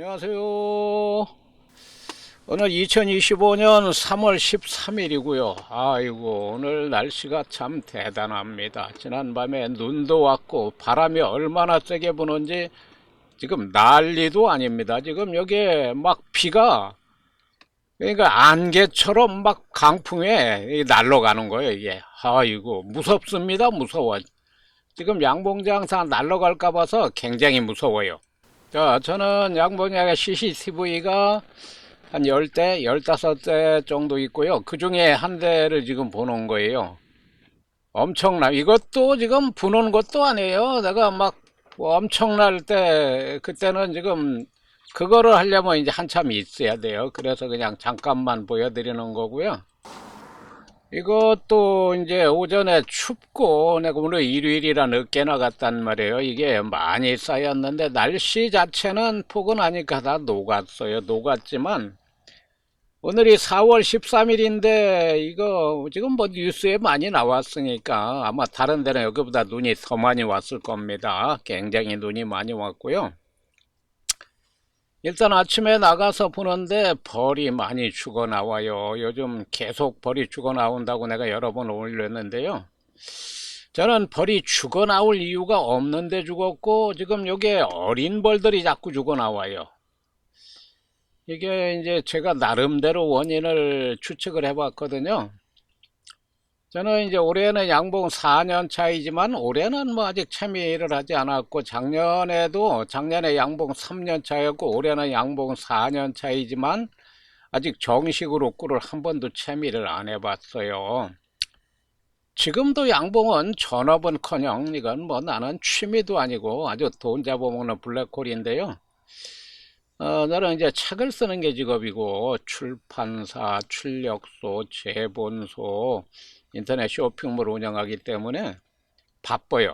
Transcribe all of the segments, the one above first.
안녕하세요. 오늘 2025년 3월 13일이고요. 아이고, 오늘 날씨가 참 대단합니다. 지난밤에 눈도 왔고 바람이 얼마나 세게 부는지 지금 난리도 아닙니다. 지금 여기에 막 비가, 그러니까 안개처럼 막 강풍에 날아가는 거예요, 이게. 아이고, 무섭습니다. 무서워. 지금 양봉장사 날아갈까 봐서 굉장히 무서워요. 자, 저는 양봉장에 CCTV가 한 10대, 15대 정도 있고요. 그 중에 한 대를 지금 보는 거예요. 이것도 지금 보는 것도 아니에요. 내가 막 엄청날 때, 그때는 지금 그거를 하려면 이제 한참 있어야 돼요. 그래서 그냥 잠깐만 보여드리는 거고요. 이것도 이제 오전에 춥고 내가 오늘 일요일이라 늦게 나갔단 말이에요. 이게 많이 쌓였는데 날씨 자체는 포근하니까 다 녹았어요. 녹았지만 오늘이 4월 13일인데 이거 지금 뭐 뉴스에 많이 나왔으니까 아마 다른 데는 여기보다 눈이 더 많이 왔을 겁니다. 굉장히 눈이 많이 왔고요. 일단 아침에 나가서 보는데 벌이 많이 죽어 나와요. 요즘 계속 벌이 죽어 나온다고 내가 여러 번 올렸는데요. 저는 벌이 죽어 나올 이유가 없는데 죽었고 지금 여기에 어린 벌들이 자꾸 죽어 나와요. 이게 이제 제가 나름대로 원인을 추측을 해봤거든요. 저는 이제 올해는 양봉 4년 차이지만 올해는 뭐 아직 채미를 하지 않았고 작년에 양봉 3년 차였고 올해는 양봉 4년 차이지만 아직 정식으로 꿀을 한 번도 채미를 안 해봤어요. 지금도 양봉은 전업은커녕 이건 뭐 나는 취미도 아니고 아주 돈 잡아먹는 블랙홀인데요. 나는 이제 책을 쓰는 게 직업이고 출판사, 출력소, 제본소, 인터넷 쇼핑몰 운영하기 때문에 바빠요.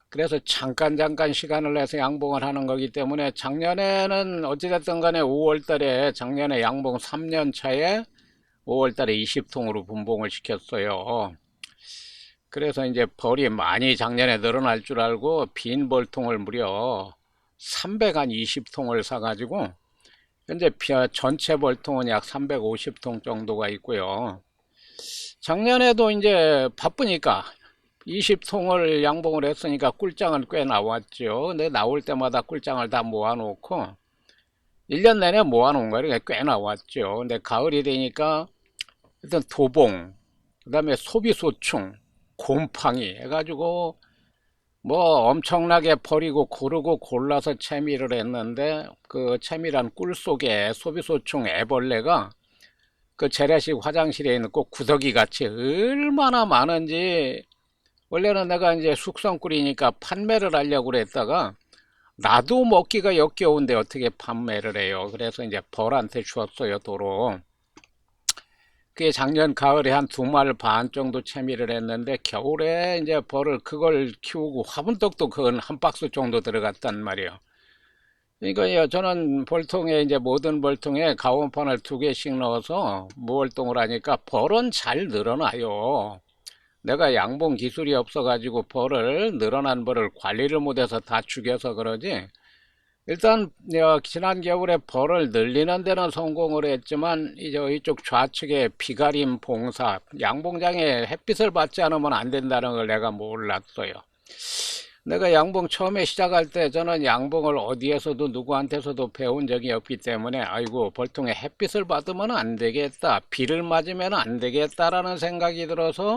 그래서 잠깐 시간을 내서 양봉을 하는 거기 때문에 작년에는 어찌됐든 간에 5월달에 작년에 양봉 3년 차에 5월달에 20통으로 분봉을 시켰어요. 그래서 이제 벌이 많이 작년에 늘어날 줄 알고 빈 벌통을 무려 320통을 사가지고 현재 전체 벌통은 약 350통 정도가 있고요. 작년에도 이제 바쁘니까 20통을 양봉을 했으니까 꿀장은 꽤 나왔죠. 근데 나올 때마다 꿀장을 다 모아놓고 1년 내내 모아놓은 거예요. 꽤 나왔죠. 근데 가을이 되니까 일단 도봉, 그 다음에 소비소충, 곰팡이 해가지고 뭐 엄청나게 버리고 고르고 골라서 채미를 했는데 그 채미란 꿀 속에 소비소충 애벌레가 그 재래식 화장실에 있는 꼭 구더기 같이 얼마나 많은지 원래는 내가 이제 숙성꿀이니까 판매를 하려고 그랬다가 나도 먹기가 역겨운데 어떻게 판매를 해요. 그래서 이제 벌한테 주었어요, 도로. 그게 작년 가을에 한 2말 반 정도 채미를 했는데 겨울에 이제 벌을 그걸 키우고 화분떡도 그건 한 박스 정도 들어갔단 말이에요. 그러니까 저는 벌통에 이제 모든 벌통에 가온판을 2개씩 넣어서 무월동을 하니까 벌은 잘 늘어나요. 내가 양봉 기술이 없어 가지고 벌을 늘어난 벌을 관리를 못해서 다 죽여서 그러지. 일단 지난 겨울에 벌을 늘리는 데는 성공을 했지만 이제 이쪽 좌측에 비가림 봉사 양봉장에 햇빛을 받지 않으면 안 된다는 걸 내가 몰랐어요. 내가 양봉 처음에 시작할 때 저는 양봉을 어디에서도 누구한테서도 배운 적이 없기 때문에 아이고 벌통에 햇빛을 받으면 안 되겠다, 비를 맞으면 안 되겠다라는 생각이 들어서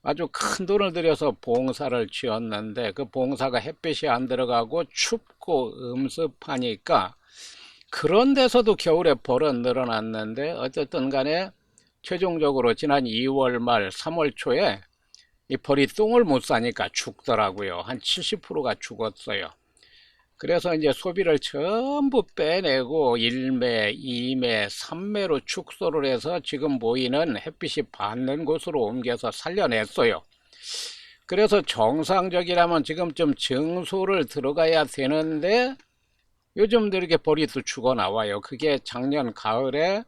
아주 큰 돈을 들여서 봉사를 지었는데 그 봉사가 햇빛이 안 들어가고 춥고 음습하니까 그런 데서도 겨울에 벌은 늘어났는데 어쨌든 간에 최종적으로 지난 2월 말 3월 초에 이 벌이 똥을 못 싸니까 죽더라고요. 한 70%가 죽었어요. 그래서 이제 소비를 전부 빼내고 1매, 2매, 3매로 축소를 해서 지금 보이는 햇빛이 받는 곳으로 옮겨서 살려냈어요. 그래서 정상적이라면 지금쯤 증소를 들어가야 되는데 요즘도 이렇게 벌이 또 죽어 나와요. 그게 작년 가을에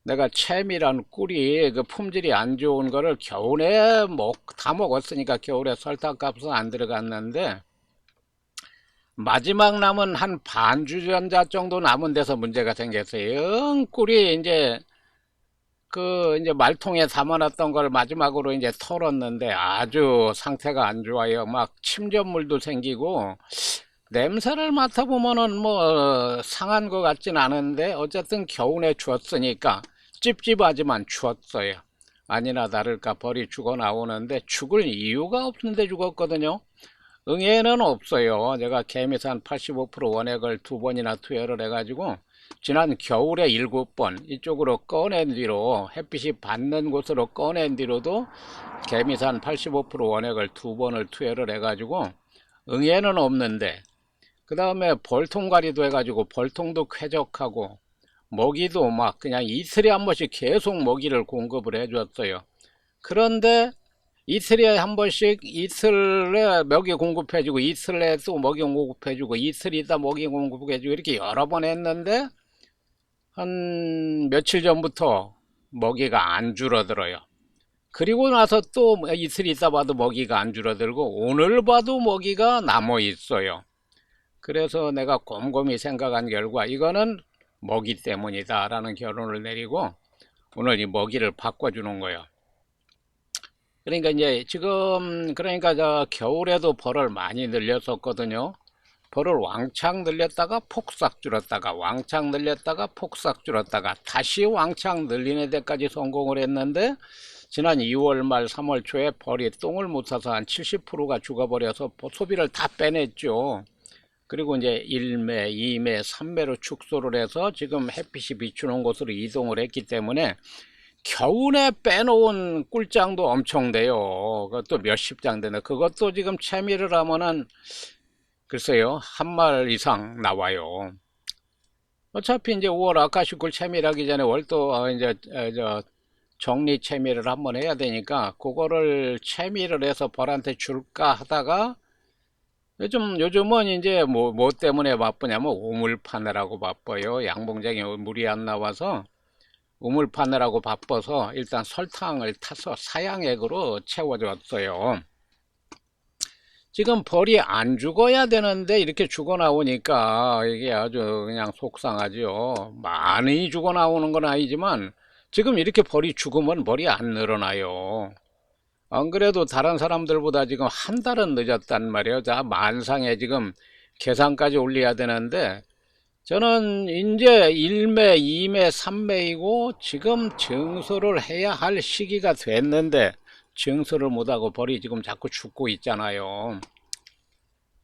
내가 채미란 꿀이 그 품질이 안 좋은 거를 겨울에 다 먹었으니까 겨울에 설탕값은 안 들어갔는데 마지막 남은 한 반주전자 정도 남은 데서 문제가 생겼어요. 영 꿀이 이제 말통에 담아놨던 걸 마지막으로 이제 털었는데 아주 상태가 안 좋아요. 막 침전물도 생기고 냄새를 맡아보면은 뭐 상한 것 같진 않은데 어쨌든 겨우내 주었으니까 찝찝하지만 주었어요. 아니나 다를까 벌이 죽어 나오는데 죽을 이유가 없는데 죽었거든요. 응애는 없어요. 제가 개미산 85% 원액을 2번이나 투여를 해가지고 지난 겨울에 7번 이쪽으로 꺼낸 뒤로 햇빛이 받는 곳으로 꺼낸 뒤로도 개미산 85% 원액을 2번을 투여를 해가지고 응애는 없는데 그 다음에 벌통가리도 해가지고 벌통도 쾌적하고 먹이도 막 그냥 이틀에 한 번씩 계속 먹이를 공급을 해줬어요. 그런데 이틀에 한 번씩 이틀에 먹이 공급해주고 이틀에 또 먹이 공급해주고 이틀 있다 먹이 공급해주고 이렇게 여러 번 했는데 한 며칠 전부터 먹이가 안 줄어들어요. 그리고 나서 또 이틀 있다 봐도 먹이가 안 줄어들고 오늘 봐도 먹이가 남아 있어요. 그래서 내가 곰곰이 생각한 결과 이거는 먹이 때문이다 라는 결론을 내리고 오늘 이 먹이를 바꿔주는 거예요. 그러니까 이제 지금 그러니까 저 겨울에도 벌을 많이 늘렸었거든요. 벌을 왕창 늘렸다가 폭삭 줄었다가 왕창 늘렸다가 폭삭 줄었다가 다시 왕창 늘리는 데까지 성공을 했는데 지난 2월 말 3월 초에 벌이 똥을 못 싸서 한 70%가 죽어버려서 소비를 다 빼냈죠. 그리고 이제 1매, 2매, 3매로 축소를 해서 지금 햇빛이 비추는 곳으로 이동을 했기 때문에 겨우내 빼놓은 꿀장도 엄청 돼요. 그것도 몇십 장 되네. 그것도 지금 채미를 하면은 글쎄요, 한 말 이상 나와요. 어차피 이제 5월 아카시꿀 채미하기 전에 월도 이제 저 정리 채미를 한번 해야 되니까 그거를 채미를 해서 벌한테 줄까 하다가 요즘은 이제 뭐 때문에 바쁘냐면 우물 파느라고 바빠요. 양봉장에 물이 안 나와서 우물 파느라고 바빠서 일단 설탕을 타서 사양액으로 채워줬어요. 지금 벌이 안 죽어야 되는데 이렇게 죽어 나오니까 이게 아주 그냥 속상하죠. 많이 죽어 나오는 건 아니지만 지금 이렇게 벌이 죽으면 벌이 안 늘어나요. 안 그래도 다른 사람들보다 지금 한 달은 늦었단 말이에요. 자, 만상에 지금 계산까지 올려야 되는데 저는 이제 1매, 2매, 3매이고 지금 증소를 해야 할 시기가 됐는데 증소를 못하고 벌이 지금 자꾸 죽고 있잖아요.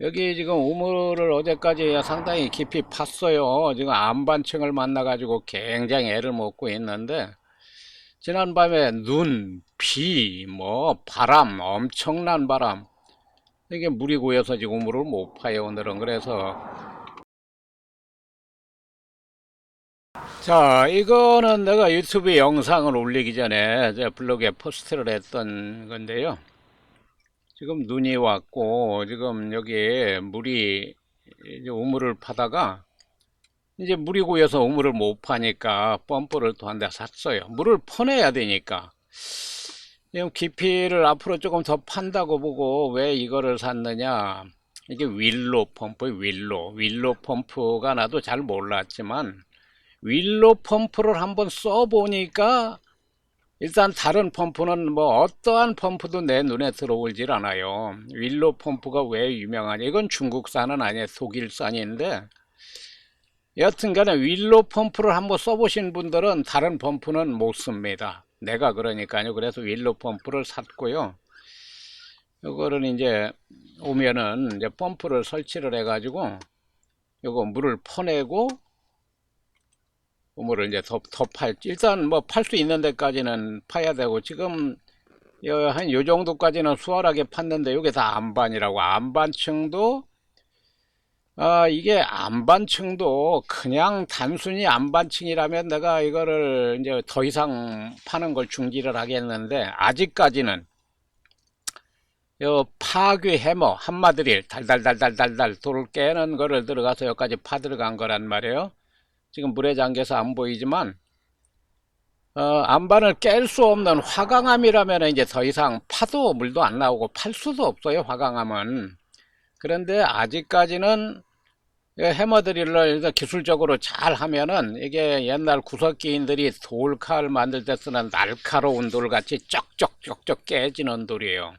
여기 지금 우물을 어제까지 상당히 깊이 팠어요. 지금 안반층을 만나가지고 굉장히 애를 먹고 있는데 지난밤에 눈, 비, 바람, 엄청난 바람. 이게 물이 고여서 지금 우물을 못 파요, 오늘은. 그래서. 자, 이거는 내가 유튜브 영상을 올리기 전에 제 블로그에 포스트를 했던 건데요. 지금 눈이 왔고, 지금 여기 물이, 이제 우물을 파다가, 이제 물이 고여서 우물을 못 파니까 펌프를 또 한 대 샀어요. 물을 퍼내야 되니까. 지금 깊이를 앞으로 조금 더 판다고 보고 왜 이거를 샀느냐. 이게 윌로 펌프, 윌로 펌프가 나도 잘 몰랐지만 윌로 펌프를 한번 써보니까 일단 다른 펌프는 어떠한 펌프도 내 눈에 들어오질 않아요. 윌로 펌프가 왜 유명하냐. 이건 중국산은 아니에요. 독일산인데 여튼간에 윌로 펌프를 한번 써보신 분들은 다른 펌프는 못 씁니다. 내가 그러니까요. 그래서 윌로 펌프를 샀고요. 이거를 이제 오면은 이제 펌프를 설치를 해가지고 요거 물을 퍼내고 우물을 이제 더 일단 팔 수 있는 데까지는 파야 되고 지금 한 요 정도까지는 수월하게 팠는데 이게 다 안반이라고. 안반층도 이게 안반층도 그냥 단순히 안반층이라면 내가 이거를 이제 더 이상 파는 걸 중지를 하겠는데 아직까지는 요 파괴 해머 한마드릴 달달달달달달 돌을 깨는 거를 들어가서 여기까지 파 들어간 거란 말이에요. 지금 물에 잠겨서 안 보이지만 안반을 깰 수 없는 화강암이라면 이제 더 이상 파도 물도 안 나오고 팔 수도 없어요. 화강암은. 그런데 아직까지는 해머드릴을 기술적으로 잘 하면은 이게 옛날 구석기인들이 돌칼 만들 때 쓰는 날카로운 돌 같이 쩍쩍쩍쩍 깨지는 돌이에요.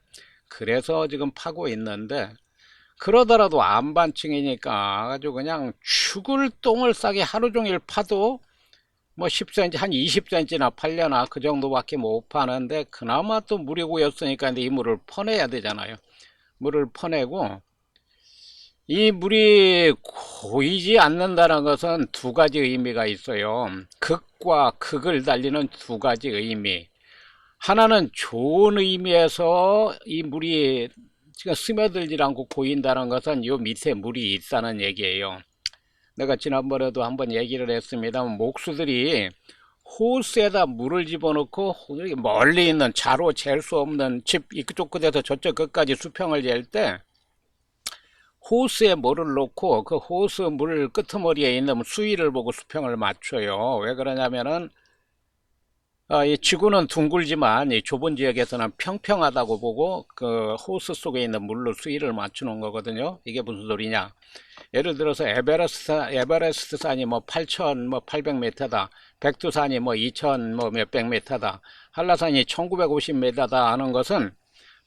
그래서 지금 파고 있는데, 그러더라도 안반층이니까 아주 그냥 죽을 똥을 싸게 하루 종일 파도 뭐 10cm 한 20cm나 팔려나 그 정도밖에 못 파는데, 그나마 또 물이 고였으니까 이제 이 물을 퍼내야 되잖아요. 물을 퍼내고, 이 물이 고이지 않는다는 것은 두 가지 의미가 있어요. 극과 극을 달리는 두 가지 의미. 하나는 좋은 의미에서 이 물이 지금 스며들지 않고 고인다는 것은 요 밑에 물이 있다는 얘기예요. 내가 지난번에도 한번 얘기를 했습니다만, 목수들이 호스에다 물을 집어넣고 멀리 있는 자로 잴 수 없는 집 이쪽 끝에서 저쪽 끝까지 수평을 잴 때 호스에 물을 넣고 그 호스 물 끄트머리에 있는 수위를 보고 수평을 맞춰요. 왜 그러냐면은 이 지구는 둥글지만 이 좁은 지역에서는 평평하다고 보고 그 호스 속에 있는 물로 수위를 맞추는 거거든요. 이게 무슨 소리냐? 예를 들어서 에베레스트 산이 뭐 8,800m다. 백두산이 뭐 2,000 뭐 몇백 m다. 한라산이 1950m다 하는 것은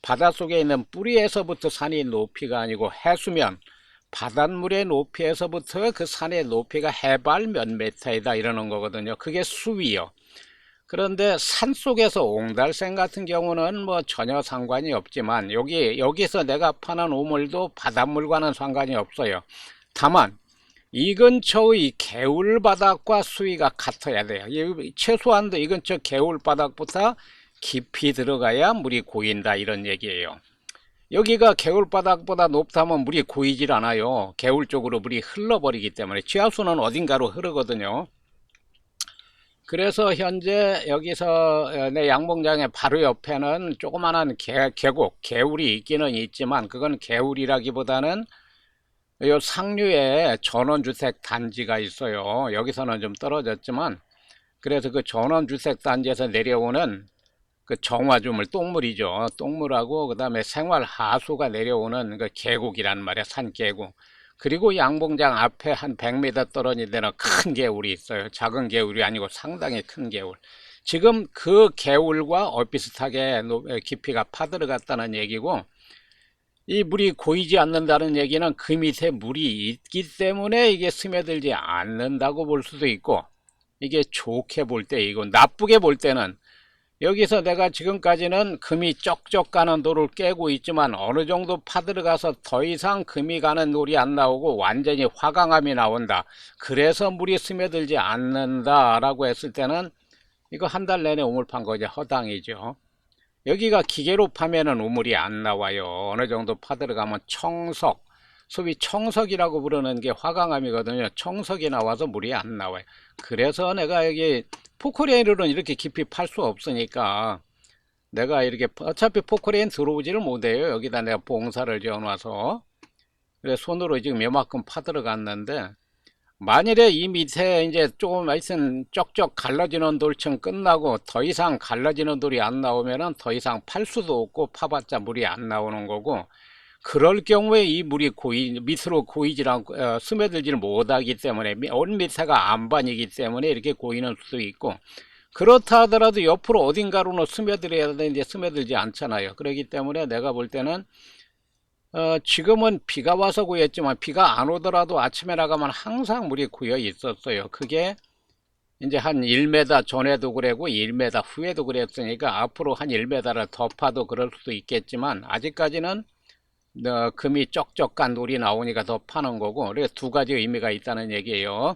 바닷속에 있는 뿌리에서부터 산의 높이가 아니고 해수면, 바닷물의 높이에서부터 그 산의 높이가 해발 몇 메타이다 이러는 거거든요. 그게 수위요. 그런데 산속에서 옹달샘 같은 경우는 뭐 전혀 상관이 없지만, 여기서 내가 파는 우물도 바닷물과는 상관이 없어요. 다만 이 근처의 개울바닥과 수위가 같아야 돼요. 최소한도 이 근처 개울바닥부터 깊이 들어가야 물이 고인다 이런 얘기예요. 여기가 개울바닥보다 높다면 물이 고이질 않아요. 개울 쪽으로 물이 흘러버리기 때문에. 지하수는 어딘가로 흐르거든요. 그래서 현재 여기서 내 양봉장의 바로 옆에는 조그만한 계곡, 개울이 있기는 있지만, 그건 개울이라기보다는 요 상류에 전원주택 단지가 있어요. 여기서는 좀 떨어졌지만, 그래서 그 전원주택 단지에서 내려오는 그 정화조물, 똥물이죠. 똥물하고 그 다음에 생활하수가 내려오는 그 계곡이란 말이야. 산계곡. 그리고 양봉장 앞에 한 100m 떨어진 데는 큰 개울이 있어요. 작은 개울이 아니고 상당히 큰 개울. 지금 그 개울과 비슷하게 깊이가 파들어갔다는 얘기고, 이 물이 고이지 않는다는 얘기는 그 밑에 물이 있기 때문에 이게 스며들지 않는다고 볼 수도 있고, 이게 좋게 볼 때이고, 나쁘게 볼 때는 여기서 내가 지금까지는 금이 쩍쩍 가는 돌을 깨고 있지만, 어느 정도 파들어가서 더 이상 금이 가는 돌이 안 나오고 완전히 화강암이 나온다. 그래서 물이 스며들지 않는다 라고 했을 때는 이거 한 달 내내 우물 판 거 이제 허당이죠. 여기가 기계로 파면은 우물이 안 나와요. 어느 정도 파들어가면 청석, 소위 청석이라고 부르는 게 화강암이거든요. 청석이 나와서 물이 안 나와요. 그래서 내가 여기 포크레인으로는 이렇게 깊이 팔 수 없으니까 내가 이렇게, 어차피 포크레인 들어오지를 못해요. 여기다 내가 봉사를 지어놔서. 그래서 손으로 지금 요만큼 파들어갔는데, 만일에 이 밑에 이제 조금 하여튼 쩍쩍 갈라지는 돌층 끝나고 더 이상 갈라지는 돌이 안 나오면은 더 이상 팔 수도 없고 파봤자 물이 안 나오는 거고, 그럴 경우에 이 물이 밑으로 고이질 않고 스며들지를 못하기 때문에, 온 밑에가 안반이기 때문에 이렇게 고이는 수도 있고, 그렇다 하더라도 옆으로 어딘가로는 스며들어야 되는데 스며들지 않잖아요. 그렇기 때문에 내가 볼 때는 지금은 비가 와서 고였지만, 비가 안 오더라도 아침에 나가면 항상 물이 고여 있었어요. 그게 이제 한 1m 전에도 그랬고 1m 후에도 그랬으니까, 앞으로 한 1m를 더 파도 그럴 수도 있겠지만, 아직까지는 금이 쩍쩍 간 돌이 나오니까 더 파는 거고, 그래서 두 가지 의미가 있다는 얘기예요.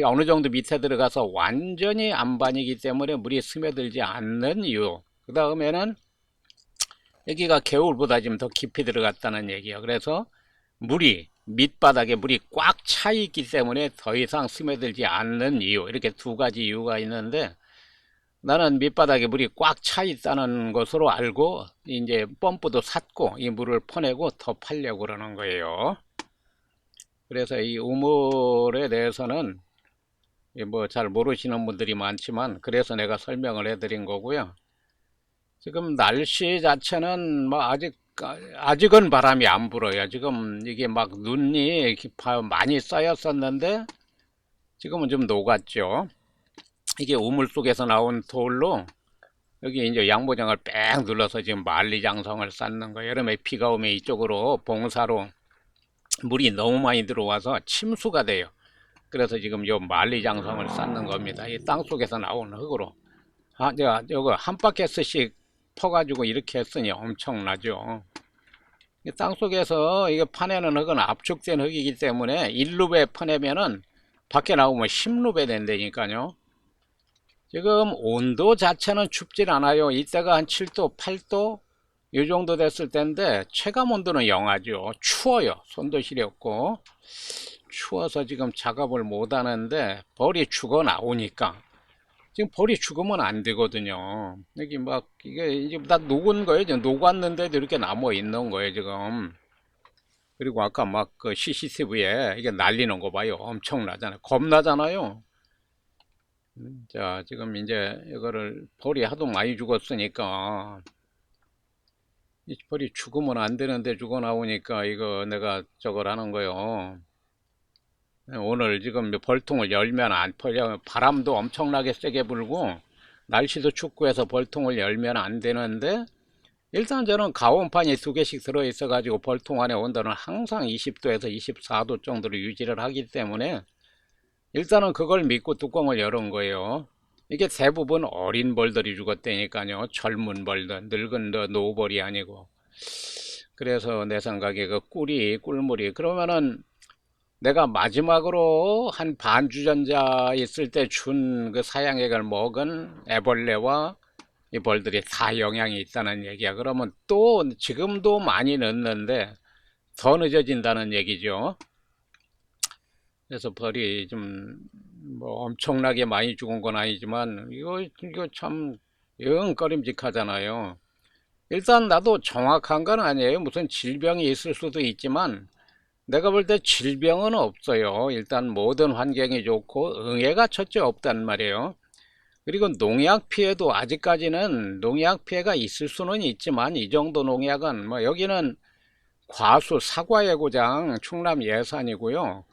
어느 정도 밑에 들어가서 완전히 안반이기 때문에 물이 스며들지 않는 이유. 그 다음에는 여기가 개울보다 좀 더 깊이 들어갔다는 얘기예요. 그래서 밑바닥에 물이 꽉 차 있기 때문에 더 이상 스며들지 않는 이유. 이렇게 두 가지 이유가 있는데, 나는 밑바닥에 물이 꽉 차 있다는 것으로 알고 이제 펌프도 샀고 이 물을 퍼내고 더 팔려고 그러는 거예요. 그래서 이 우물에 대해서는 뭐 잘 모르시는 분들이 많지만, 그래서 내가 설명을 해드린 거고요. 지금 날씨 자체는 뭐 아직 아직은 바람이 안 불어요. 지금 이게 막 눈이 많이 쌓였었는데 지금은 좀 녹았죠. 이게 우물 속에서 나온 돌로 여기 이제 양모장을 뺑 눌러서 지금 만리장성을 쌓는 거예요. 여름에 비가 오면 이쪽으로 봉사로 물이 너무 많이 들어와서 침수가 돼요. 그래서 지금 요 만리장성을 쌓는 겁니다. 이 땅속에서 나온 흙으로. 제가 요거 한 바퀴씩 퍼가지고 이렇게 했으니 엄청나죠. 땅속에서 이게 파내는 흙은 압축된 흙이기 때문에 1룹에 파내면은 밖에 나오면 10룹에 된다니까요. 지금 온도 자체는 춥질 않아요. 이때가 한 7도, 8도 이 정도 됐을 텐데 체감 온도는 영하죠. 추워요. 손도 시렵고 추워서 지금 작업을 못 하는데 벌이 죽어 나오니까 지금 벌이 죽으면 안 되거든요. 여기 막 이게 이제 다 녹은 거예요. 지금 녹았는데도 이렇게 남아 있는 거예요 지금. 그리고 아까 막 그 CCTV에 이게 날리는 거 봐요. 엄청나잖아요. 겁나잖아요. 자, 지금 이제 이거를 벌이 하도 많이 죽었으니까 이 벌이 죽으면 안 되는데 죽어 나오니까 이거 내가 저걸 하는 거예요. 오늘 지금 벌통을 열면 안 풀려. 바람도 엄청나게 세게 불고 날씨도 춥고 해서 벌통을 열면 안 되는데 일단 저는 가온판이 2개씩 들어 있어 가지고 벌통 안에 온도는 항상 20도에서 24도 정도로 유지를 하기 때문에 일단은 그걸 믿고 뚜껑을 열은 거예요. 이게 대부분 어린 벌들이 죽었다니까요. 젊은 벌들, 늙은 노벌이 아니고. 그래서 내 생각에 그 꿀물이 그러면은 내가 마지막으로 한 반주전자 있을 때 준 그 사양액을 먹은 애벌레와 이 벌들이 다 영향이 있다는 얘기야. 그러면 또 지금도 많이 넣는데 더 늦어진다는 얘기죠. 그래서 벌이 좀 뭐 엄청나게 많이 죽은 건 아니지만 이거 참 영 꺼림직하잖아요. 일단 나도 정확한 건 아니에요. 무슨 질병이 있을 수도 있지만 내가 볼 때 질병은 없어요. 일단 모든 환경이 좋고 응애가 첫째 없단 말이에요. 그리고 농약 피해도 아직까지는 농약 피해가 있을 수는 있지만 이 정도 농약은 뭐 여기는 과수 사과의 고장 충남 예산이고요.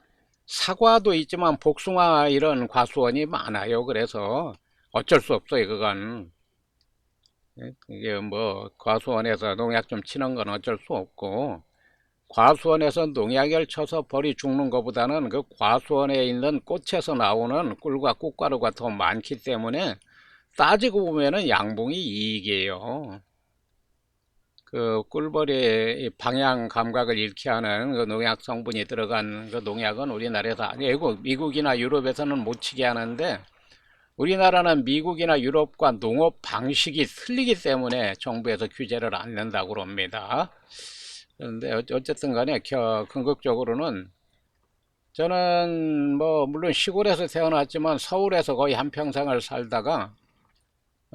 사과도 있지만 복숭아 이런 과수원이 많아요. 그래서 어쩔 수 없어요. 그건 이게 뭐 과수원에서 농약 좀 치는 건 어쩔 수 없고 과수원에서 농약을 쳐서 벌이 죽는 것보다는 그 과수원에 있는 꽃에서 나오는 꿀과 꽃가루가 더 많기 때문에 따지고 보면은 양봉이 이익이에요. 그 꿀벌이 방향 감각을 잃게 하는 그 농약 성분이 들어간 그 농약은 우리나라에서 아니고 미국이나 유럽에서는 못 치게 하는데 우리나라는 미국이나 유럽과 농업 방식이 틀리기 때문에 정부에서 규제를 안 낸다고 그럽니다. 그런데 어쨌든 간에 궁극적으로는 저는 뭐 물론 시골에서 태어났지만 서울에서 거의 한평생을 살다가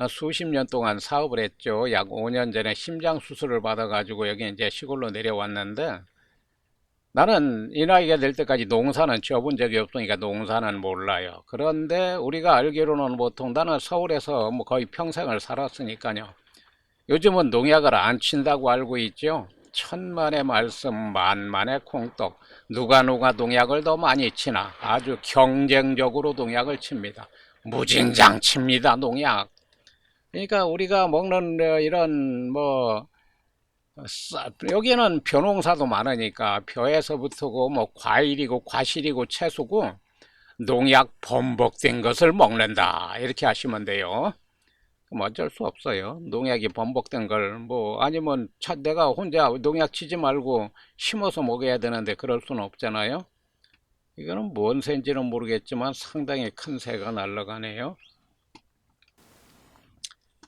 수십 년 동안 사업을 했죠. 약 5년 전에 심장 수술을 받아가지고 여기 이제 시골로 내려왔는데 나는 이 나이가 될 때까지 농사는 지어본 적이 없으니까 농사는 몰라요. 그런데 우리가 알기로는 보통 나는 서울에서 뭐 거의 평생을 살았으니까요. 요즘은 농약을 안 친다고 알고 있죠. 천만의 말씀 만만의 콩떡. 누가 농약을 더 많이 치나 아주 경쟁적으로 농약을 칩니다. 무진장 칩니다 농약. 그러니까 우리가 먹는 이런 뭐 여기는 벼농사도 많으니까 벼에서부터고 뭐 과일이고 과실이고 채소고 농약 범벅된 것을 먹는다 이렇게 하시면 돼요. 그럼 어쩔 수 없어요. 농약이 범벅된 걸 뭐 아니면 내가 혼자 농약 치지 말고 심어서 먹어야 되는데 그럴 수는 없잖아요. 이거는 뭔 새인지는 모르겠지만 상당히 큰 새가 날아가네요.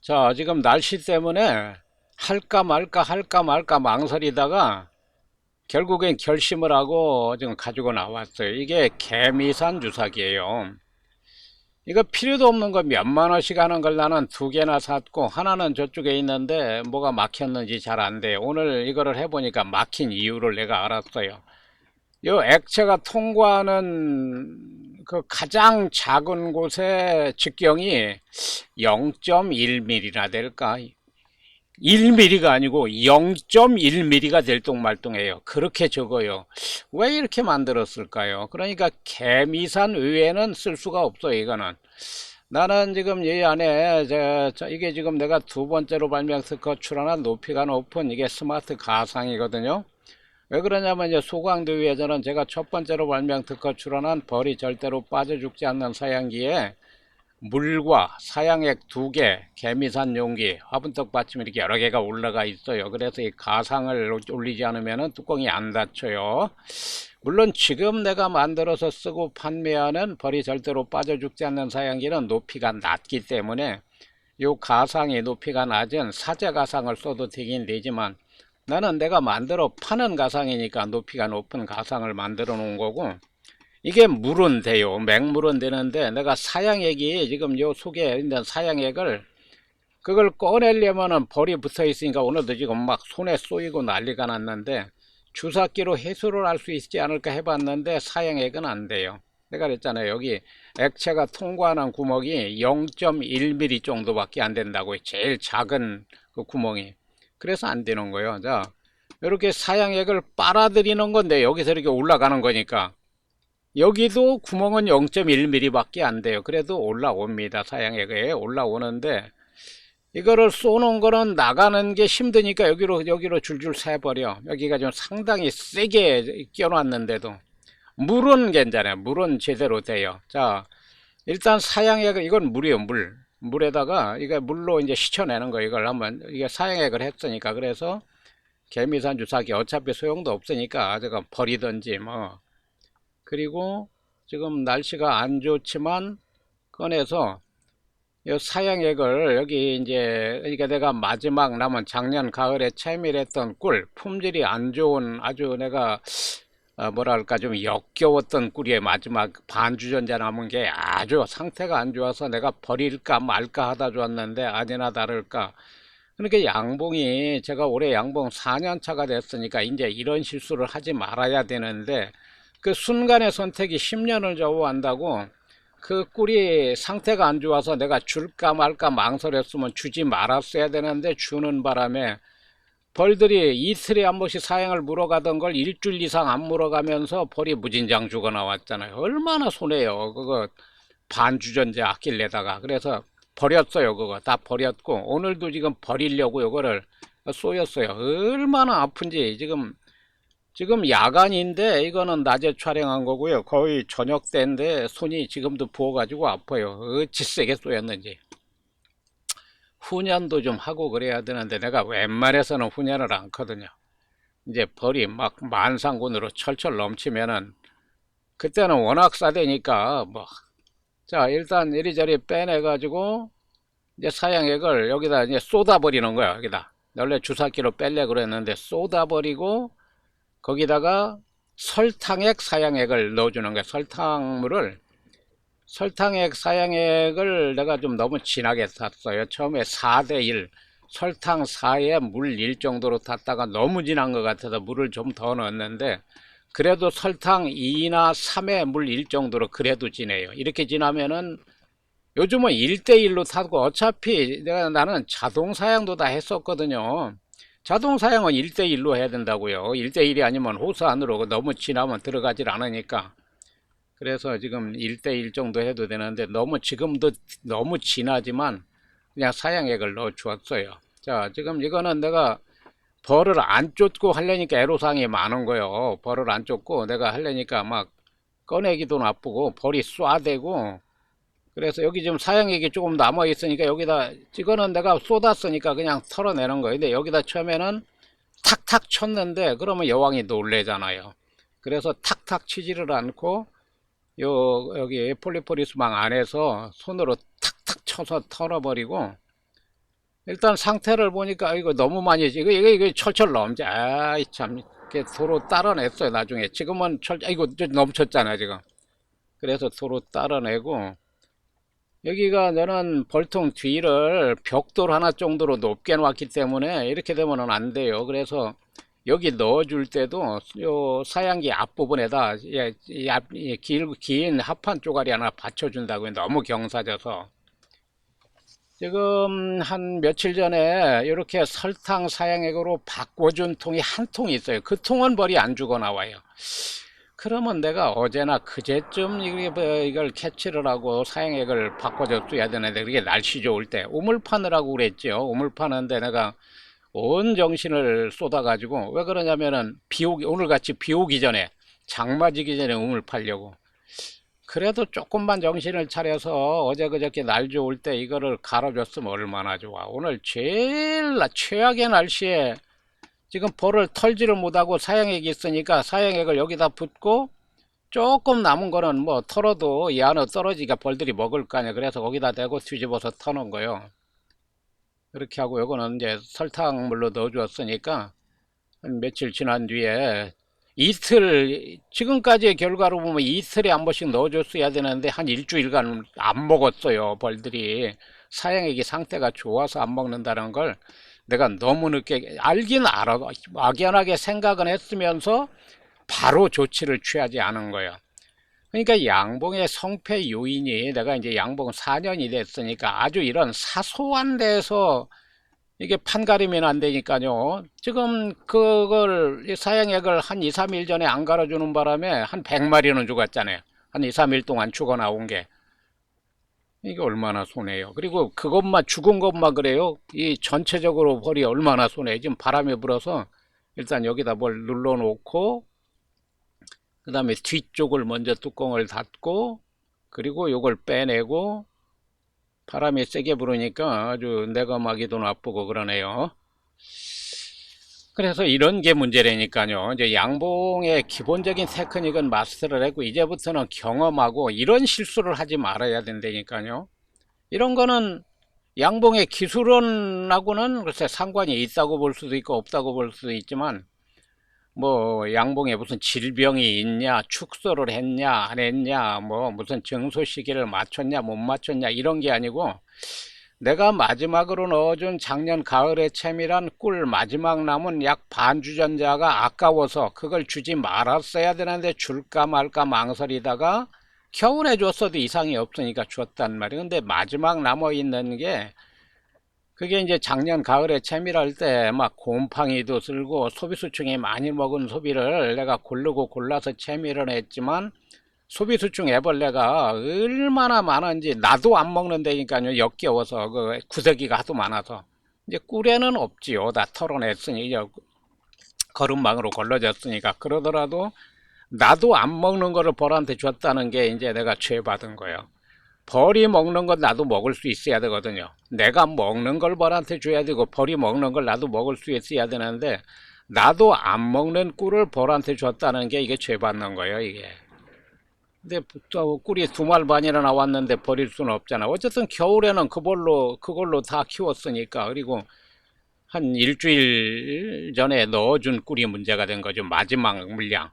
자, 지금 날씨 때문에 할까 말까 망설이다가 결국엔 결심을 하고 지금 가지고 나왔어요. 이게 개미산 주사기예요. 이거 필요도 없는 거 몇만 원씩 하는 걸 나는 2개나 샀고 하나는 저쪽에 있는데 뭐가 막혔는지 잘 안 돼요. 오늘 이거를 해보니까 막힌 이유를 내가 알았어요. 이 액체가 통과하는 그 가장 작은 곳의 직경이 0.1mm나 될까? 1mm가 아니고 0.1mm가 될뚱말뚱해요. 그렇게 적어요. 왜 이렇게 만들었을까요? 그러니까 개미산 외에는 쓸 수가 없어요. 이거는 나는 지금 이 안에 이게 지금 내가 두 번째로 발명 특허 출원한 높이가 높은 이게 스마트 가상이거든요. 왜 그러냐면 이제 소강도 위에서는 제가 첫 번째로 발명 특허 출원한 벌이 절대로 빠져 죽지 않는 사양기에 물과 사양액 2개, 개미산 용기, 화분떡 받침 이렇게 여러 개가 올라가 있어요. 그래서 이 가상을 올리지 않으면 뚜껑이 안 닫혀요. 물론 지금 내가 만들어서 쓰고 판매하는 벌이 절대로 빠져 죽지 않는 사양기는 높이가 낮기 때문에 이 가상이 높이가 낮은 사제 가상을 써도 되긴 되지만 나는 내가 만들어 파는 가상이니까 높이가 높은 가상을 만들어 놓은 거고, 이게 물은 돼요. 맹물은 되는데 내가 사양액이 지금 요 속에 있는 사양액을 그걸 꺼내려면은 벌이 붙어 있으니까 오늘도 지금 막 손에 쏘이고 난리가 났는데 주사기로 해소를 할 수 있지 않을까 해봤는데 사양액은 안 돼요. 내가 그랬잖아요. 여기 액체가 통과하는 구멍이 0.1mm 정도밖에 안 된다고. 제일 작은 그 구멍이. 그래서 안 되는 거예요. 자, 이렇게 사양액을 빨아들이는 건데 여기서 이렇게 올라가는 거니까 여기도 구멍은 0.1mm 밖에 안 돼요. 그래도 올라옵니다. 사양액에 올라오는데 이거를 쏘는 거는 나가는 게 힘드니까 여기로 줄줄 새버려. 여기가 좀 상당히 세게 껴놨는데도 물은 괜찮아요. 물은 제대로 돼요. 자, 일단 사양액, 이건 물이에요. 물에다가 이게 물로 이제 씻어내는 거. 이걸 한번 이게 사양액을 했으니까. 그래서 개미산 주사기 어차피 소용도 없으니까 제가 버리든지 뭐. 그리고 지금 날씨가 안 좋지만 꺼내서 이 사양액을 여기 이제, 그러니까 내가 마지막 남은 작년 가을에 채밀했던 꿀, 품질이 안 좋은 아주 내가 뭐랄까 좀 역겨웠던 꿀의 마지막 반주전자 남은 게 아주 상태가 안 좋아서 내가 버릴까 말까 하다 줬는데 아니나 다를까. 그러니까 양봉이 제가 올해 양봉 4년 차가 됐으니까 이제 이런 실수를 하지 말아야 되는데 그 순간의 선택이 10년을 좌우한다고. 그 꿀이 상태가 안 좋아서 내가 줄까 말까 망설였으면 주지 말았어야 되는데 주는 바람에 벌들이 이틀에 한 번씩 사양을 물어가던 걸 일주일 이상 안 물어가면서 벌이 무진장 죽어 나왔잖아요. 얼마나 손해요. 그거 반주전자 아낄래다가. 그래서 버렸어요. 그거 다 버렸고 오늘도 지금 버리려고 이거를 쏘였어요. 얼마나 아픈지. 지금 야간인데 이거는 낮에 촬영한 거고요. 거의 저녁 때인데 손이 지금도 부어가지고 아파요. 어찌 세게 쏘였는지. 훈연도 좀 하고 그래야 되는데 내가 웬만해서는 훈연을 않거든요. 이제 벌이 막 만상군으로 철철 넘치면은 그때는 워낙 싸대니까 뭐. 자, 일단 이리저리 빼내가지고 이제 사양액을 여기다 이제 쏟아버리는 거야. 여기다 원래 주사기로 뺄래 그랬는데 쏟아버리고 거기다가 설탕액 사양액을 넣어주는 거야. 설탕액 사양액을 내가 좀 너무 진하게 탔어요. 처음에 4대1 설탕 4에 물 1 정도로 탔다가 너무 진한 것 같아서 물을 좀 더 넣었는데 그래도 설탕 2나 3에 물 1 정도로 그래도 진해요. 이렇게 진하면은 요즘은 1대1로 타고 어차피 나는 자동 사양도 다 했었거든요. 자동 사양은 1대1로 해야 된다고요. 1대1이 아니면 호스 안으로 너무 진하면 들어가질 않으니까. 그래서 지금 1대1 정도 해도 되는데 지금도 너무 진하지만 그냥 사양액을 넣어 주었어요. 자, 지금 이거는 내가 벌을 안 쫓고 하려니까 애로사항이 많은 거예요. 벌을 안 쫓고 내가 하려니까 막 꺼내기도 나쁘고 벌이 쏴대고. 그래서 여기 지금 사양액이 조금 남아 있으니까 여기다 이거는 내가 쏟았으니까 그냥 털어내는 거예요. 근데 여기다 처음에는 탁탁 쳤는데 그러면 여왕이 놀래잖아요. 그래서 탁탁 치지를 않고 여기 폴리포리스망 안에서 손으로 탁탁 쳐서 털어버리고. 일단 상태를 보니까 이거 너무 많이 이거 철철 넘지. 아이 참, 이렇게 도로 따라냈어요. 나중에 지금은 이거 넘쳤잖아요 지금. 그래서 도로 따라내고 여기가 저는 벌통 뒤를 벽돌 하나 정도로 높게 놨기 때문에 이렇게 되면은 안 돼요. 그래서 여기 넣어줄 때도 요 사양기 앞부분에다 긴 합판 쪼가리 하나 받쳐준다고요. 너무 경사져서 지금 한 며칠 전에 이렇게 설탕 사양액으로 바꿔준 통이 한 통이 있어요. 그 통은 벌이 안 죽어 나와요. 그러면 내가 어제나 그제쯤 이걸 캐치를 하고 사양액을 바꿔줬어야 되는데, 그게 날씨 좋을 때 우물 파느라고 그랬죠. 우물 파는데 내가 온 정신을 쏟아가지고, 왜 그러냐면은 오늘같이 비 오기 전에, 장마 지기 전에 우물 파려고. 그래도 조금만 정신을 차려서 어제 그저께 날 좋을 때 이거를 갈아줬으면 얼마나 좋아. 오늘 제일 최악의 날씨에 지금 벌을 털지를 못하고 사양액이 있으니까 사양액을 여기다 붓고, 조금 남은 거는 뭐 털어도 이 안에 떨어지니까 벌들이 먹을 거 아니야. 그래서 거기다 대고 뒤집어서 터는 거요. 그렇게 하고, 요거는 이제 설탕물로 넣어 주었으니까 한 며칠 지난 뒤에, 이틀, 지금까지의 결과로 보면 이틀에 한 번씩 넣어줬어야 되는데 한 일주일간 안 먹었어요. 벌들이 사양액이 상태가 좋아서 안 먹는다는 걸 내가 너무 늦게 알긴 알아. 막연하게 생각은 했으면서 바로 조치를 취하지 않은 거예요. 그러니까 양봉의 성패 요인이, 내가 이제 양봉 4년이 됐으니까 아주 이런 사소한 데서 이게 판가름이 안 되니까요. 지금 그걸 사양액을 한 2, 3일 전에 안 갈아주는 바람에 한 100마리는 죽었잖아요. 한 2, 3일 동안 죽어 나온 게. 이게 얼마나 손해요. 그리고 그것만, 죽은 것만 그래요. 이 전체적으로 벌이 얼마나 손해. 지금 바람이 불어서 일단 여기다 뭘 눌러 놓고, 그 다음에 뒤쪽을 먼저 뚜껑을 닫고, 그리고 요걸 빼내고, 바람이 세게 불으니까 아주 내감하기도 나쁘고 그러네요. 그래서 이런 게 문제라니까요. 이제 양봉의 기본적인 테크닉은 마스터를 했고, 이제부터는 경험하고 이런 실수를 하지 말아야 된다니까요. 이런 거는 양봉의 기술원하고는 글쎄 상관이 있다고 볼 수도 있고 없다고 볼 수도 있지만, 뭐 양봉에 무슨 질병이 있냐, 축소를 했냐 안 했냐, 뭐 무슨 정소 시기를 맞췄냐 못 맞췄냐 이런 게 아니고, 내가 마지막으로 넣어준 작년 가을에 채밀한 꿀 마지막 남은 약 반주전자가 아까워서 그걸 주지 말았어야 되는데 줄까 말까 망설이다가 겨울에 줬어도 이상이 없으니까 줬단 말이에요. 근데 마지막 남아 있는 게, 그게 이제 작년 가을에 채밀할 때 막 곰팡이도 쓸고 소비수충이 많이 먹은 소비를 내가 고르고 골라서 채밀을 했지만, 소비수충 애벌레가 얼마나 많은지 나도 안 먹는다니까요. 역겨워서 그 구더기가 하도 많아서. 이제 꿀에는 없지요. 다 털어냈으니, 이제 거름망으로 걸러졌으니까. 그러더라도 나도 안 먹는 거를 벌한테 줬다는 게 이제 내가 죄받은 거예요. 벌이 먹는 건 나도 먹을 수 있어야 되거든요. 내가 먹는 걸 벌한테 줘야 되고 벌이 먹는 걸 나도 먹을 수 있어야 되는데, 나도 안 먹는 꿀을 벌한테 줬다는 게 이게 죄받는 거예요, 이게. 근데 또 꿀이 2말 반이나 나왔는데 버릴 수는 없잖아. 어쨌든 겨울에는 그걸로 다 키웠으니까. 그리고 한 일주일 전에 넣어준 꿀이 문제가 된 거죠. 마지막 물량.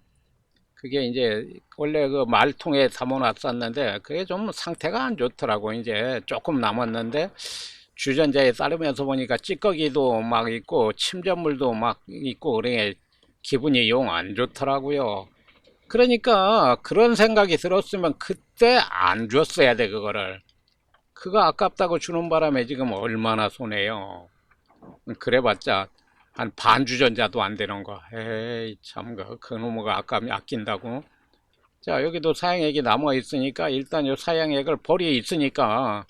그게 이제 원래 그 말통에 담아놨었는데 그게 좀 상태가 안 좋더라고. 이제 조금 남았는데 주전자에 따르면서 보니까 찌꺼기도 막 있고 침전물도 막 있고, 그래 기분이 영 안 좋더라고요. 그러니까 그런 생각이 들었으면 그때 안 줬어야 돼, 그거를. 그거 아깝다고 주는 바람에 지금 얼마나 손해요. 그래봤자 한 반주전자도 안 되는 거. 에이, 참, 그 놈의 아낀다고. 자, 여기도 사양액이 남아 있으니까 일단 요 사양액을 벌이 있으니까,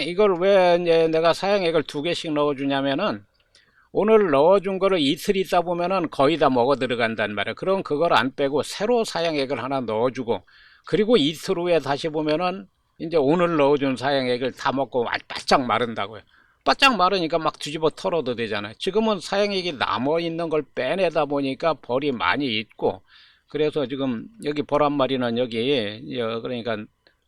이걸 왜 이제 내가 사양액을 2개씩 넣어주냐면은, 오늘 넣어준 거를 이틀 있다 보면은 거의 다 먹어 들어간단 말이야. 그럼 그걸 안 빼고 새로 사양액을 하나 넣어주고, 그리고 이틀 후에 다시 보면은 이제 오늘 넣어준 사양액을 다 먹고 바짝 마른다고요. 바짝 마르니까 막 뒤집어 털어도 되잖아요. 지금은 사양액이 남아 있는 걸 빼내다 보니까 벌이 많이 있고, 그래서 지금 여기 벌 한 마리는 여기, 그러니까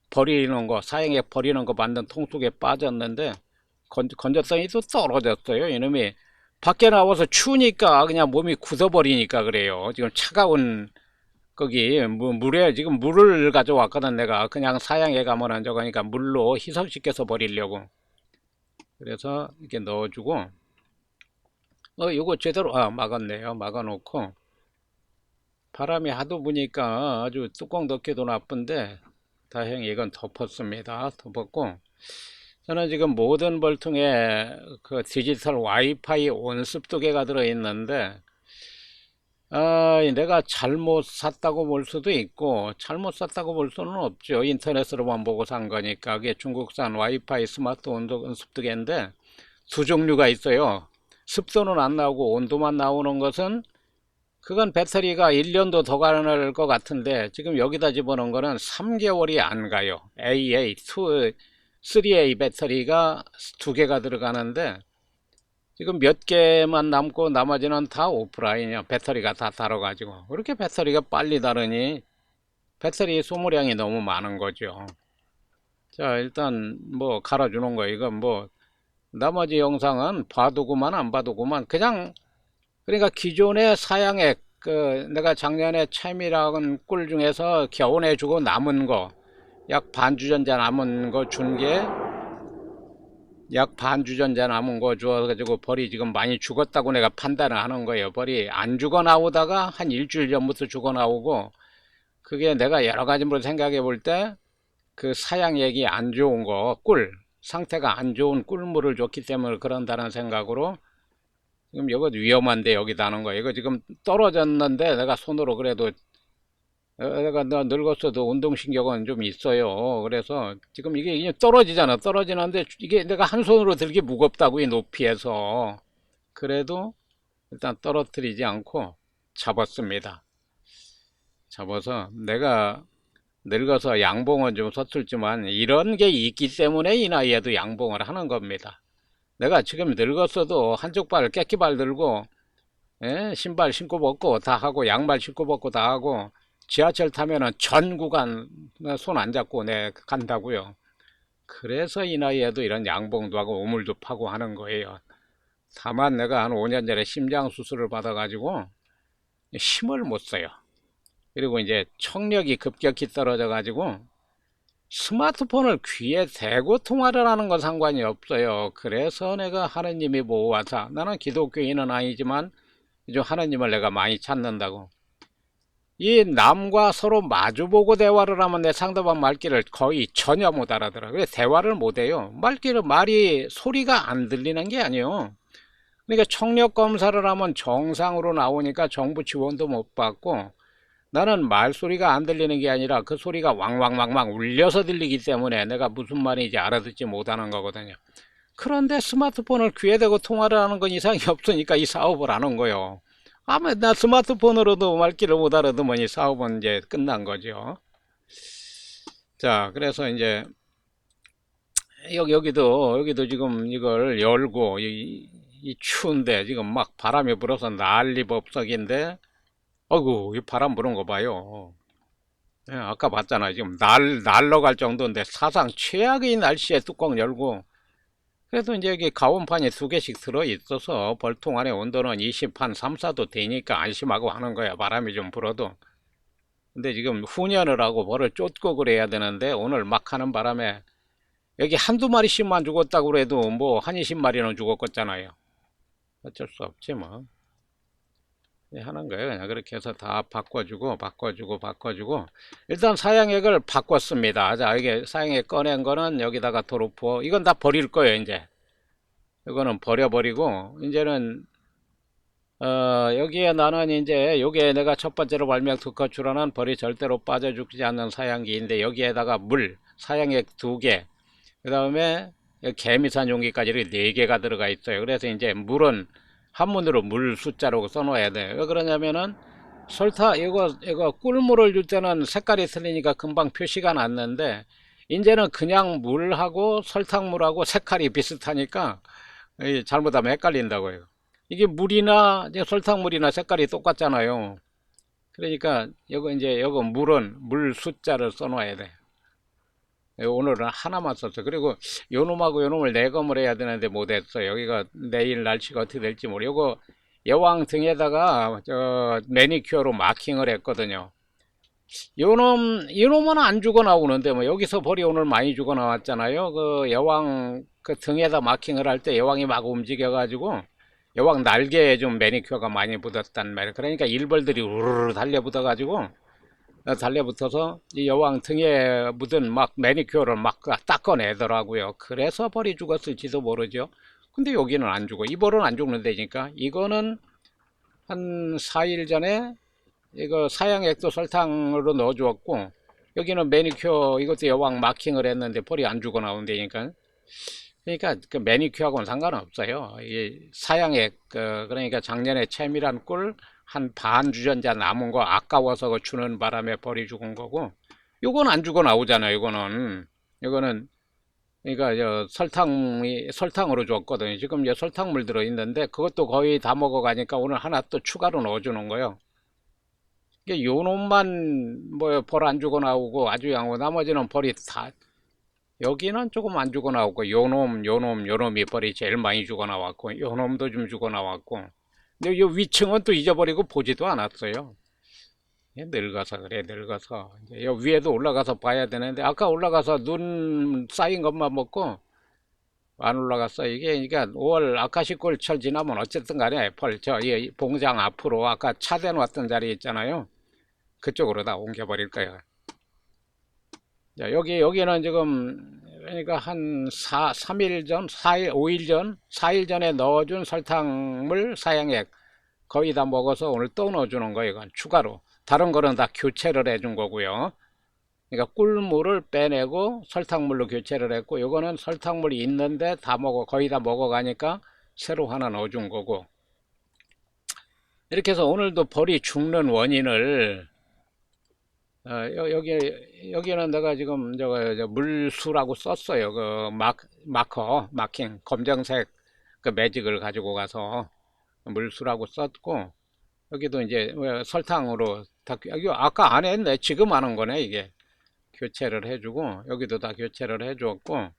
버리는 거, 사양액 버리는 거 만든 통 속에 빠졌는데, 건조성이 또 떨어졌어요. 이놈이 밖에 나와서 추우니까 그냥 몸이 굳어버리니까 그래요. 지금 차가운 거기 물에 지금 물을 가져왔거든. 내가 그냥 사양에 가면 저거니까 물로 희석시켜서 버리려고. 그래서 이렇게 넣어주고, 요거 제대로 막았네요. 막아놓고, 바람이 하도 부니까 아주 뚜껑 덮기도 나쁜데 다행히 이건 덮었습니다. 덮었고, 저는 지금 모든 벌통에 그 디지털 와이파이 온습도계가 들어있는데, 내가 잘못 샀다고 볼 수도 있고 잘못 샀다고 볼 수는 없죠. 인터넷으로만 보고 산 거니까. 그게 중국산 와이파이 스마트 온습도계인데 두 종류가 있어요. 습도는 안 나오고 온도만 나오는 것은, 그건 배터리가 1년도 더 가는 것 같은데 지금 여기다 집어넣은 거는 3개월이 안 가요. AA, 3A 배터리가 두 개가 들어가는데 지금 몇 개만 남고 나머지는 다 오프라인이야. 배터리가 다 닳아가지고. 그렇게 배터리가 빨리 닳으니 배터리 소모량이 너무 많은 거죠. 자, 일단 뭐 갈아주는 거, 이건 뭐 나머지 영상은 봐두고만 안 봐두고만 그냥, 그러니까 기존의 사양액, 내가 작년에 채미락은 꿀 중에서 겨우내주고 남은 거, 약 반주전자 남은 거 준 게, 약 반주전자 남은 거 주어가지고 벌이 지금 많이 죽었다고 내가 판단을 하는 거예요. 벌이 안 죽어 나오다가 한 일주일 전부터 죽어 나오고, 그게 내가 여러 가지로 생각해 볼 때 그 사양액이 안 좋은 거, 꿀 상태가 안 좋은 꿀물을 줬기 때문에 그런다는 생각으로, 지금 이거 위험한데 여기다 하는 거예요. 이거 지금 떨어졌는데 내가 손으로 그래도, 내가 늙었어도 운동신경은 좀 있어요. 그래서 지금 이게 떨어지잖아. 떨어지는데 이게 내가 한 손으로 들기 무겁다고, 이 높이에서. 그래도 일단 떨어뜨리지 않고 잡았습니다. 잡아서 내가 늙어서 양봉은 좀 서툴지만 이런 게 있기 때문에 이 나이에도 양봉을 하는 겁니다. 내가 지금 늙었어도 한쪽 발 깨끼발 들고, 신발 신고 벗고 다 하고 양말 신고 벗고 다 하고 지하철 타면은 전 구간 손 안 잡고 내 간다고요. 그래서 이 나이에도 이런 양봉도 하고 우물도 파고 하는 거예요. 다만 내가 한 5년 전에 심장 수술을 받아가지고 힘을 못 써요. 그리고 이제 청력이 급격히 떨어져 가지고 스마트폰을 귀에 대고 통화를 하는 건 상관이 없어요. 그래서 내가 하느님이 모아서, 나는 기독교인은 아니지만 좀 하느님을 내가 많이 찾는다고, 이 남과 서로 마주보고 대화를 하면 내 상대방 말귀를 거의 전혀 못 알아들어. 그래서 대화를 못 해요. 말이 소리가 안 들리는 게 아니에요. 그러니까 청력 검사를 하면 정상으로 나오니까 정부 지원도 못 받고, 나는 말소리가 안 들리는 게 아니라 그 소리가 왕왕왕왕 울려서 들리기 때문에 내가 무슨 말인지 알아듣지 못하는 거거든요. 그런데 스마트폰을 귀에 대고 통화를 하는 건 이상이 없으니까 이 사업을 하는 거예요. 아마 나 스마트폰으로도 말귀를 못 알아듣으면 이 사업은 이제 끝난 거죠. 자, 그래서 이제 여기도 지금 이걸 열고, 이 추운데 지금 막 바람이 불어서 난리 법석인데, 어구, 이 바람 부는 거 봐요. 아까 봤잖아. 지금 날러갈 정도인데 사상 최악의 날씨에 뚜껑 열고, 그래도 이제 여기 가온판이 두 개씩 들어 있어서 벌통 안에 온도는 20한 3, 4도 되니까 안심하고 하는 거야. 바람이 좀 불어도. 근데 지금 훈연을 하고 벌을 쫓고 그래야 되는데 오늘 막 하는 바람에 여기 한두 마리씩만 죽었다고 그래도 뭐 한 20마리는 죽었겠잖아요. 어쩔 수 없지 뭐. 하는 거예요. 그냥 그렇게 해서 다 바꿔주고 일단 사양액을 바꿨습니다. 자, 이게 사양액 꺼낸 거는 여기다가 도루포, 이건 다 버릴 거예요. 이제 이거는 버려버리고, 이제는 여기에 나는 이제 요게 내가 첫 번째로 발명 특허출원한 벌이 절대로 빠져 죽지 않는 사양기인데, 여기에다가 물 사양액 2개, 그 다음에 개미산 용기까지 이렇게 4개가 들어가 있어요. 그래서 이제 물은 한문으로 물 숫자로 써놓아야 돼요. 왜 그러냐면은 이거 꿀물을 줄 때는 색깔이 틀리니까 금방 표시가 났는데, 이제는 그냥 물하고 설탕물하고 색깔이 비슷하니까 잘못하면 헷갈린다고요. 이게 물이나 이제 설탕물이나 색깔이 똑같잖아요. 그러니까 이거 물은 물 숫자를 써놓아야 돼. 오늘은 하나만 썼어. 그리고 요놈하고 요놈을 내검을 해야 되는데 못했어. 여기가 내일 날씨가 어떻게 될지 모르고, 여왕 등에다가 매니큐어로 마킹을 했거든요. 이놈은 안 죽어 나오는데, 뭐 여기서 벌이 오늘 많이 죽어 나왔잖아요. 그 여왕 그 등에다 마킹을 할 때 여왕이 막 움직여 가지고 여왕 날개에 좀 매니큐어가 많이 묻었단 말이에요. 그러니까 일벌들이 우르르 달려붙어 가지고 달려붙어서 이 여왕 등에 묻은 막 매니큐어를 막 닦아내더라고요. 그래서 벌이 죽었을지도 모르죠. 근데 여기는 안 죽어. 이 벌은 안 죽는다니까. 이거는 한 4일 전에 이거 사양액도 설탕으로 넣어 주었고, 여기는 매니큐어 이것도 여왕 마킹을 했는데 벌이 안 죽어 나온다니까. 그러니까 그 매니큐어하고는 상관없어요. 이 사양액, 그러니까 작년에 채밀한 꿀 한 반 주전자 남은 거 아까워서 그 주는 바람에 벌이 죽은 거고, 요건 안 죽어 나오잖아요. 이거는 그러니까 설탕으로 줬거든요. 지금 이제 설탕물 들어 있는데 그것도 거의 다 먹어가니까 오늘 하나 또 추가로 넣어주는 거예요. 이게 요 놈만 뭐 벌 안 주고 나오고 아주 양호, 나머지는 벌이 다, 여기는 조금 안 주고 나오고 요놈이 벌이 제일 많이 주고 나왔고, 요놈도 좀 주고 나왔고, 근데 요 위층은 또 잊어버리고 보지도 않았어요. 늙어서 그래, 늙어서. 이제 요 위에도 올라가서 봐야 되는데 아까 올라가서 눈 쌓인 것만 먹고 안 올라갔어. 이게 그러니까 5월 아카시골 철 지나면 어쨌든 간에 이 봉장 앞으로 아까 차 대놓았던 자리 있잖아요. 그쪽으로 다 옮겨버릴 거예요. 자, 여기는 지금 그러니까 한 3일 전, 4일, 5일 전, 4일 전에 넣어준 설탕물 사양액 거의 다 먹어서 오늘 또 넣어주는 거예요. 이건 추가로. 다른 거는 다 교체를 해준 거고요. 그러니까 꿀물을 빼내고 설탕물로 교체를 했고, 요거는 설탕물이 있는데 거의 다 먹어가니까 새로 하나 넣어준 거고. 이렇게 해서 오늘도 벌이 죽는 원인을 여기는 내가 지금 저 물수라고 썼어요. 그 마킹 검정색 그 매직을 가지고 가서 물수라고 썼고, 여기도 이제 설탕으로 여기 아까 안 했네. 지금 하는 거네. 이게 교체를 해주고, 여기도 다 교체를 해주었고.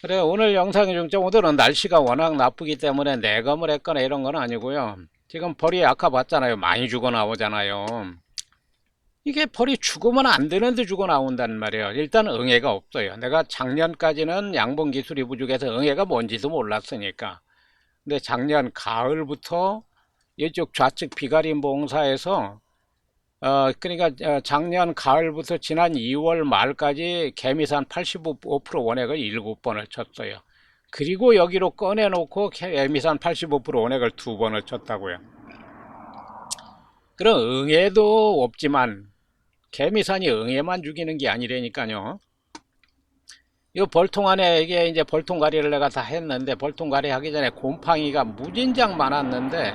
그래, 오늘 영상이 중점, 오늘은 날씨가 워낙 나쁘기 때문에 내검을 했거나 이런 건 아니고요. 지금 벌이 아까 봤잖아요. 많이 죽어 나오잖아요. 이게 벌이 죽으면 안 되는데 죽어 나온단 말이에요. 일단 응애가 없어요. 내가 작년까지는 양봉 기술이 부족해서 응애가 뭔지도 몰랐으니까. 근데 작년 가을부터 이쪽 좌측 비가림 봉사에서 그러니까 작년 가을부터 지난 2월 말까지 개미산 85% 원액을 7번을 쳤어요. 그리고 여기로 꺼내놓고 개미산 85% 원액을 2번을 쳤다고요. 그럼 응애도 없지만 개미산이 응애만 죽이는 게 아니라니까요. 이 벌통 안에 이게 이제 벌통가리를 내가 다 했는데, 벌통가리 하기 전에 곰팡이가 무진장 많았는데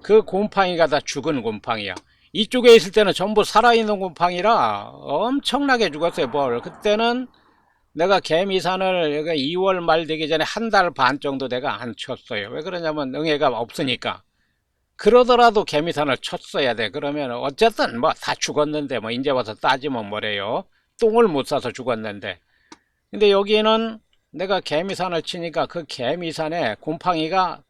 그 곰팡이가 다 죽은 곰팡이야. 이쪽에 있을 때는 전부 살아있는 곰팡이라 엄청나게 죽었어요. 그때는 내가 개미산을 2월 말 되기 전에 한 달 반 정도 내가 안 쳤어요. 왜 그러냐면 응애가 없으니까. 그러더라도 개미산을 쳤어야 돼. 그러면 어쨌든 뭐 다 죽었는데 뭐 이제 와서 따지면 뭐래요. 똥을 못 싸서 죽었는데. 근데 여기는 내가 개미산을 치니까 그 개미산에 곰팡이가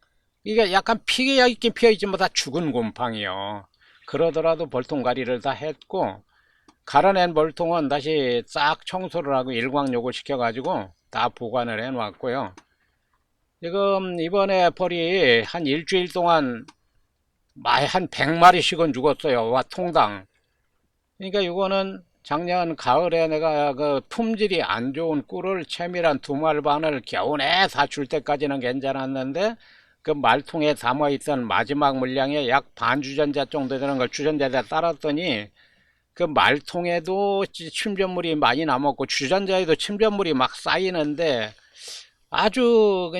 이게 약간 피어 있긴 피어 있지만 다 죽은 곰팡이요. 그러더라도 벌통가리를 다 했고, 갈아낸 벌통은 다시 싹 청소를 하고 일광욕을 시켜가지고 다 보관을 해 놨고요. 지금 이번에 벌이 한 일주일 동안 한 100마리씩은 죽었어요. 와, 통당. 그러니까 이거는 작년 가을에 내가 그 품질이 안 좋은 꿀을 채밀한 2말 반을 겨우내 다 줄 때까지는 괜찮았는데, 그 말통에 담아있던 마지막 물량의 약 반 주전자 정도 되는 걸 주전자에다 따랐더니 그 말통에도 침전물이 많이 남았고 주전자에도 침전물이 막 쌓이는데 아주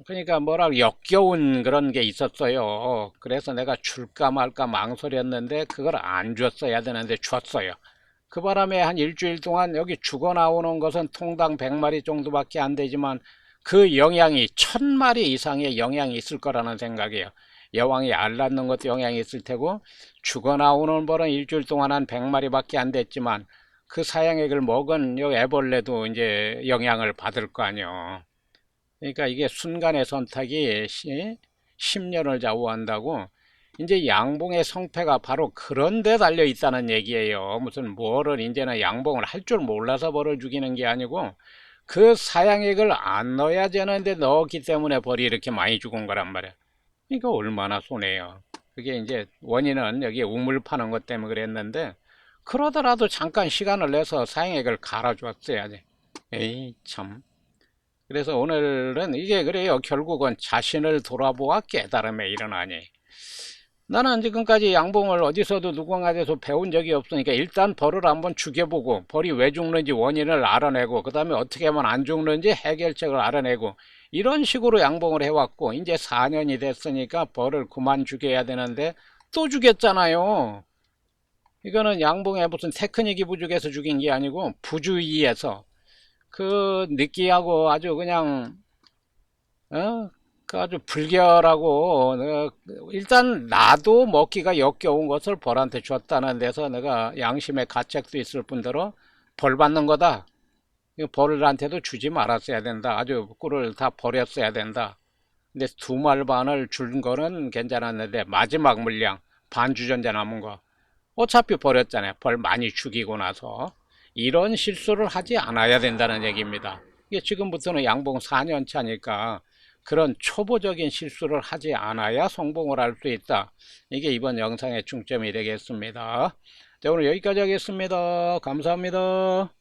그러니까 뭐랄까 역겨운 그런 게 있었어요. 그래서 내가 줄까 말까 망설였는데 그걸 안 줬어야 되는데 줬어요. 그 바람에 한 일주일 동안 여기 죽어 나오는 것은 통당 100마리 정도밖에 안 되지만 그 영향이 1000마리 이상의 영향이 있을 거라는 생각이에요. 여왕이 알 낳는 것도 영향이 있을 테고, 죽어 나오는 벌은 일주일 동안 한 100마리밖에 안 됐지만 그 사양액을 먹은 요 애벌레도 이제 영향을 받을 거 아니에요. 그러니까 이게 순간의 선택이 10년을 좌우한다고. 이제 양봉의 성패가 바로 그런 데 달려 있다는 얘기예요. 무슨 뭐를 이제는 양봉을 할 줄 몰라서 벌을 죽이는 게 아니고 그 사양액을 안 넣어야 되는데 넣었기 때문에 벌이 이렇게 많이 죽은 거란 말이야. 그러니까 얼마나 손해요. 그게 이제 원인은 여기 우물 파는 것 때문에 그랬는데, 그러더라도 잠깐 시간을 내서 사용액을 갈아줬어야지. 에이, 참. 그래서 오늘은 이게 그래요. 결국은 자신을 돌아보아 깨달음에 일어나니. 나는 지금까지 양봉을 어디서도 누군가에서 배운 적이 없으니까 일단 벌을 한번 죽여보고 벌이 왜 죽는지 원인을 알아내고 그 다음에 어떻게 하면 안 죽는지 해결책을 알아내고 이런 식으로 양봉을 해왔고 이제 4년이 됐으니까 벌을 그만 죽여야 되는데 또 죽였잖아요. 이거는 양봉에 무슨 테크닉이 부족해서 죽인 게 아니고 부주의해서 그 느끼하고 아주 그냥 그 아주 불결하고 일단 나도 먹기가 역겨운 것을 벌한테 줬다는 데서 내가 양심의 가책도 있을 뿐더러 벌 받는 거다. 벌한테도 주지 말았어야 된다. 아주 꿀을 다 버렸어야 된다. 근데 2말 반을 준 거는 괜찮았는데 마지막 물량 반주전자 남은 거 어차피 버렸잖아요. 벌 많이 죽이고 나서 이런 실수를 하지 않아야 된다는 얘기입니다. 이게 지금부터는 양봉 4년 차니까 그런 초보적인 실수를 하지 않아야 성공을 할 수 있다. 이게 이번 영상의 중점이 되겠습니다. 자, 오늘 여기까지 하겠습니다. 감사합니다.